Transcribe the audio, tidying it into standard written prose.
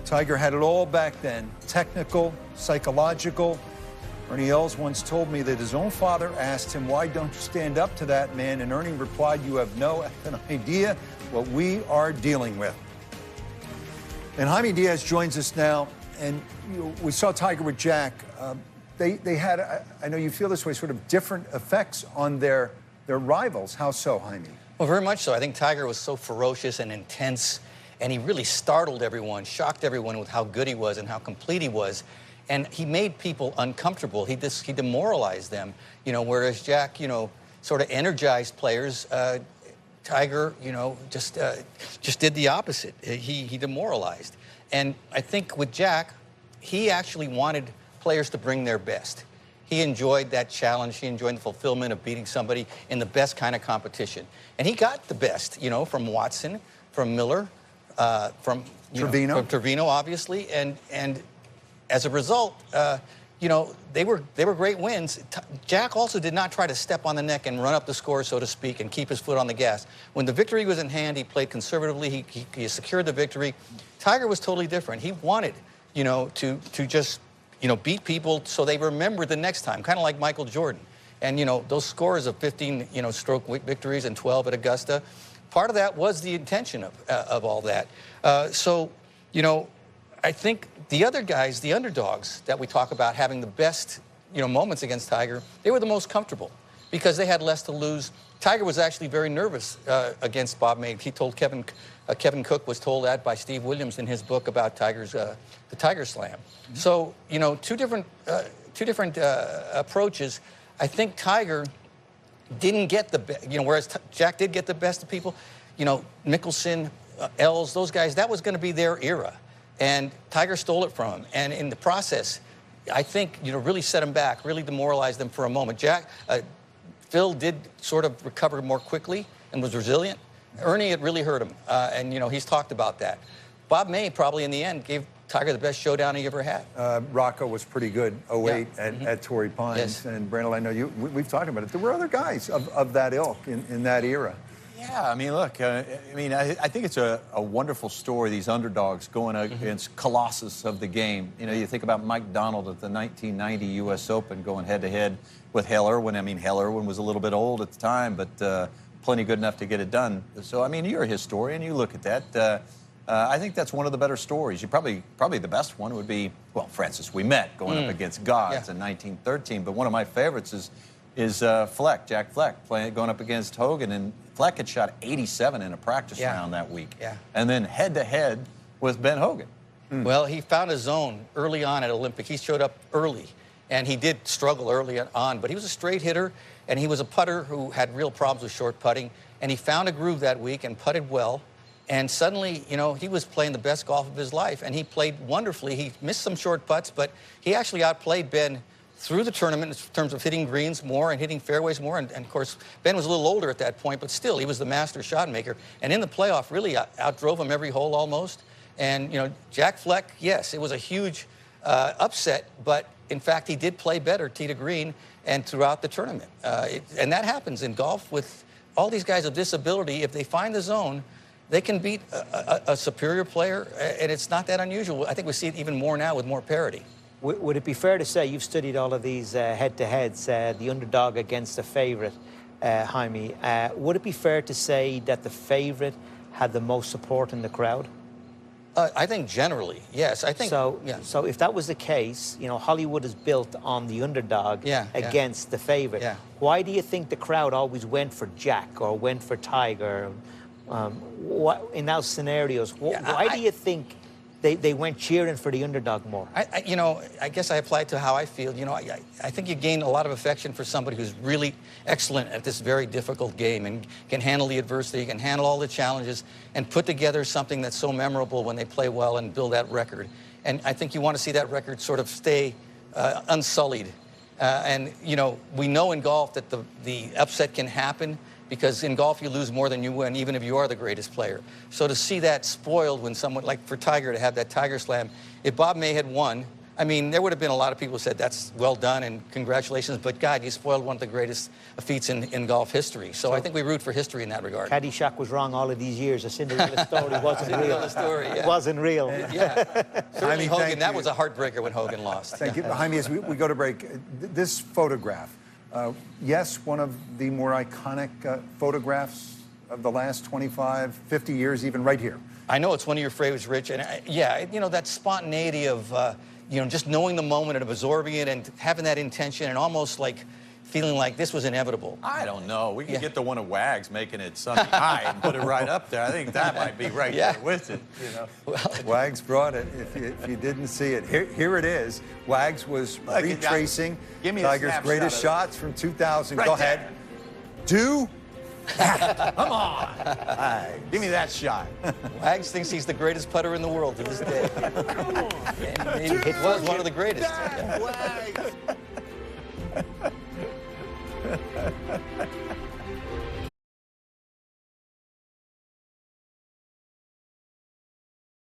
Tiger had it all back then. Technical, psychological. Ernie Els once told me that his own father asked him, "Why don't you stand up to that man?" And Ernie replied, "You have no idea what we are dealing with." And Jaime Diaz joins us now. And we saw Tiger with Jack. They had, I know you feel this way, sort of different effects on their rivals. How so, Jaime? Well, very much so. I think Tiger was so ferocious and intense, and he really startled everyone, shocked everyone with how good he was and how complete he was. And he made people uncomfortable. He demoralized them, whereas Jack, sort of energized players. Tiger, just did the opposite. He demoralized. And I think with Jack, he actually wanted players to bring their best. He enjoyed that challenge. He enjoyed the fulfillment of beating somebody in the best kind of competition. And he got the best, from Watson, from Miller, from Trevino, obviously. And as a result, they were great wins. Jack also did not try to step on the neck and run up the score, so to speak, and keep his foot on the gas. When the victory was in hand, he played conservatively. He secured the victory. Tiger was totally different. He wanted, to just, beat people so they remember the next time, kind of like Michael Jordan. And, those scores of 15, stroke victories and 12 at Augusta, part of that was the intention of all that. I think the other guys, the underdogs that we talk about having the best, moments against Tiger, they were the most comfortable because they had less to lose. Tiger was actually very nervous against Bob May. He told Kevin Cook was told that by Steve Williams in his book about Tiger's the Tiger Slam. Mm-hmm. So two different approaches. I think Tiger didn't get the whereas Jack did get the best of people. Mickelson, Els, those guys, that was going to be their era. And Tiger stole it from him. And in the process, I think, really set him back, really demoralized them for a moment. Phil did sort of recover more quickly and was resilient. Ernie, it really hurt him. And, he's talked about that. Bob May probably in the end gave Tiger the best showdown he ever had. Rocco was pretty good, 08 at Torrey Pines. Yes. And Brandel, I know we've talked about it. There were other guys of that ilk in that era. Yeah, I mean, look, I think it's a wonderful story, these underdogs going against colossus of the game. You think about Mike Donald at the 1990 U.S. Open going head-to-head with Hale Irwin. I mean, Hale Irwin was a little bit old at the time, but plenty good enough to get it done. So, I mean, you're a historian. You look at that. I think that's one of the better stories. Probably the best one would be, well, Francis Ouimet going up against Gods in 1913. But one of my favorites is Jack Fleck, going up against Hogan. And Fleck had shot 87 in a practice round that week. Yeah. And then head-to-head with Ben Hogan. Well, he found his zone early on at Olympic. He showed up early, and he did struggle early on. But he was a straight hitter, and he was a putter who had real problems with short putting. And he found a groove that week and putted well. And suddenly, he was playing the best golf of his life, and he played wonderfully. He missed some short putts, but he actually outplayed Ben through the tournament in terms of hitting greens more and hitting fairways more. And of course, Ben was a little older at that point, but still, he was the master shot maker. And in the playoff, really outdrove him every hole almost. And, Jack Fleck, yes, it was a huge upset, but in fact, he did play better tee to green and throughout the tournament. And that happens in golf with all these guys of disability. If they find the zone, they can beat a superior player, and it's not that unusual. I think we see it even more now with more parity. Would it be fair to say, you've studied all of these head-to-heads, the underdog against the favourite, Jaime, would it be fair to say that the favourite had the most support in the crowd? I think generally, yes. I think so. Yeah. So if that was the case, Hollywood is built on the underdog against the favourite. Yeah. Why do you think the crowd always went for Jack or went for Tiger? In those scenarios, why do you think they went cheering for the underdog more? I guess I apply it to how I feel. I think you gain a lot of affection for somebody who's really excellent at this very difficult game and can handle the adversity, can handle all the challenges, and put together something that's so memorable when they play well and build that record. And I think you want to see that record sort of stay unsullied. And we know in golf that the upset can happen, because in golf you lose more than you win, even if you are the greatest player. So to see that spoiled when someone, like for Tiger to have that Tiger Slam, if Bob May had won, I mean, there would have been a lot of people who said, that's well done and congratulations, but God, you spoiled one of the greatest feats in golf history. So I think we root for history in that regard. Caddyshack was wrong all of these years. A Cinderella story wasn't real. Cinderella story, yeah. It wasn't real. Yeah. Certainly Jaime, Hogan, that was a heartbreaker when Hogan lost. Thank you. Jaime, as we go to break, this photograph, yes, one of the more iconic photographs of the last 25, 50 years, even right here. I know it's one of your favorites, Rich, and yeah, you know, that spontaneity of, you know, just knowing the moment and absorbing it and having that intention and almost like feeling like this was inevitable. I don't know. We could get the one of Wags making it Sunday high and put it right up there. I think that might be right there with it, you know. Well, Wags brought it, if you didn't see it. Here it is. Wags was retracing Tiger's greatest shots from 2000. Go ahead. Do that. Come on. Give me that shot. Wags thinks he's the greatest putter in the world to this day. Come on. And it was one of the greatest. Wags.